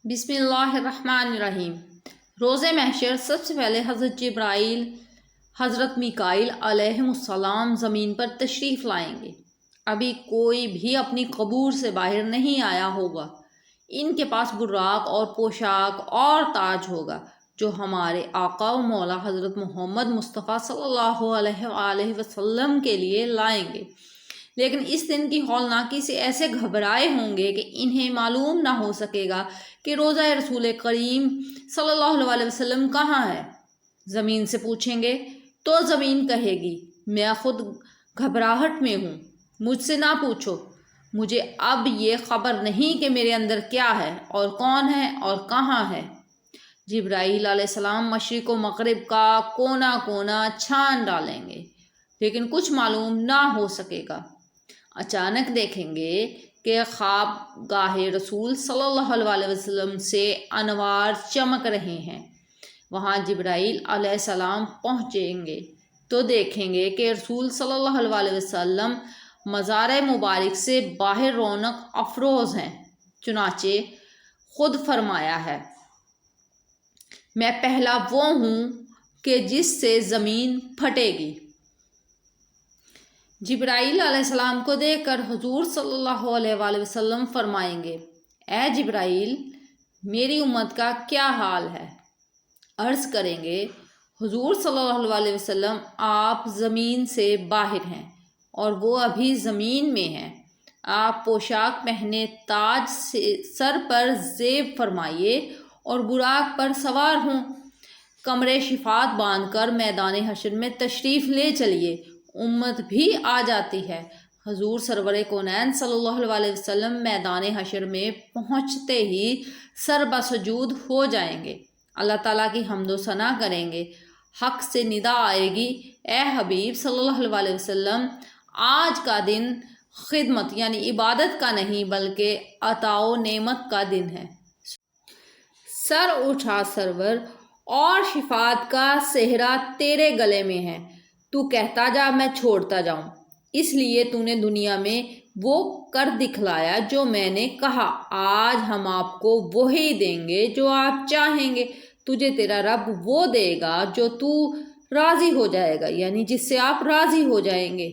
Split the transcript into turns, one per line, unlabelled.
بسم اللہ الرحمن الرحیم۔ روز محشر سب سے پہلے حضرت جبرائیل حضرت میکائیل علیہ السلام زمین پر تشریف لائیں گے۔ ابھی کوئی بھی اپنی قبور سے باہر نہیں آیا ہوگا۔ ان کے پاس براق اور پوشاک اور تاج ہوگا جو ہمارے آقا و مولا حضرت محمد مصطفیٰ صلی اللہ علیہ وآلہ وسلم کے لیے لائیں گے، لیکن اس دن کی ہولناکی سے ایسے گھبرائے ہوں گے کہ انہیں معلوم نہ ہو سکے گا کہ روزہ رسول کریم صلی اللہ علیہ وسلم کہاں ہے۔ زمین سے پوچھیں گے تو زمین کہے گی، میں خود گھبراہٹ میں ہوں، مجھ سے نہ پوچھو، مجھے اب یہ خبر نہیں کہ میرے اندر کیا ہے اور کون ہے اور کہاں ہے۔ جبرائیل علیہ السلام مشرق و مغرب کا کونا کونا چھان ڈالیں گے، لیکن کچھ معلوم نہ ہو سکے گا۔ اچانک دیکھیں گے کہ خواب گاہ رسول صلی اللہ علیہ وسلم سے انوار چمک رہے ہیں۔ وہاں جبرائیل علیہ السلام پہنچیں گے تو دیکھیں گے کہ رسول صلی اللہ علیہ وسلم مزار مبارک سے باہر رونق افروز ہیں، چنانچہ خود فرمایا ہے، میں پہلا وہ ہوں کہ جس سے زمین پھٹے گی۔ جبرائیل علیہ السلام کو دیکھ کر حضور صلی اللہ علیہ وآلہ وسلم فرمائیں گے، اے جبرائیل، میری امت کا کیا حال ہے؟ عرض کریں گے، حضور صلی اللہ علیہ وسلم آپ زمین سے باہر ہیں اور وہ ابھی زمین میں ہیں۔ آپ پوشاک پہنے، تاج سے سر پر زیب فرمائیے اور براق پر سوار ہوں، کمر شفاعت باندھ کر میدان حشر میں تشریف لے چلیے۔ امت بھی آ جاتی ہے۔ حضور سرور کونین صلی اللہ علیہ وسلم میدان حشر میں پہنچتے ہی سر بسجود ہو جائیں گے، اللہ تعالیٰ کی حمد و ثنا کریں گے۔ حق سے ندا آئے گی، اے حبیب صلی اللہ علیہ وسلم، آج کا دن خدمت یعنی عبادت کا نہیں بلکہ عطا و نعمت کا دن ہے۔ سر اٹھا سرور، اور شفاعت کا سہرا تیرے گلے میں ہے، تو کہتا جا میں چھوڑتا جاؤں، اس لیے تو نے دنیا میں وہ کر دکھلایا جو میں نے کہا۔ آج ہم آپ کو وہی دیں گے جو آپ چاہیں گے، تجھے تیرا رب وہ دے گا جو تو راضی ہو جائے گا، یعنی جس سے آپ راضی ہو جائیں گے۔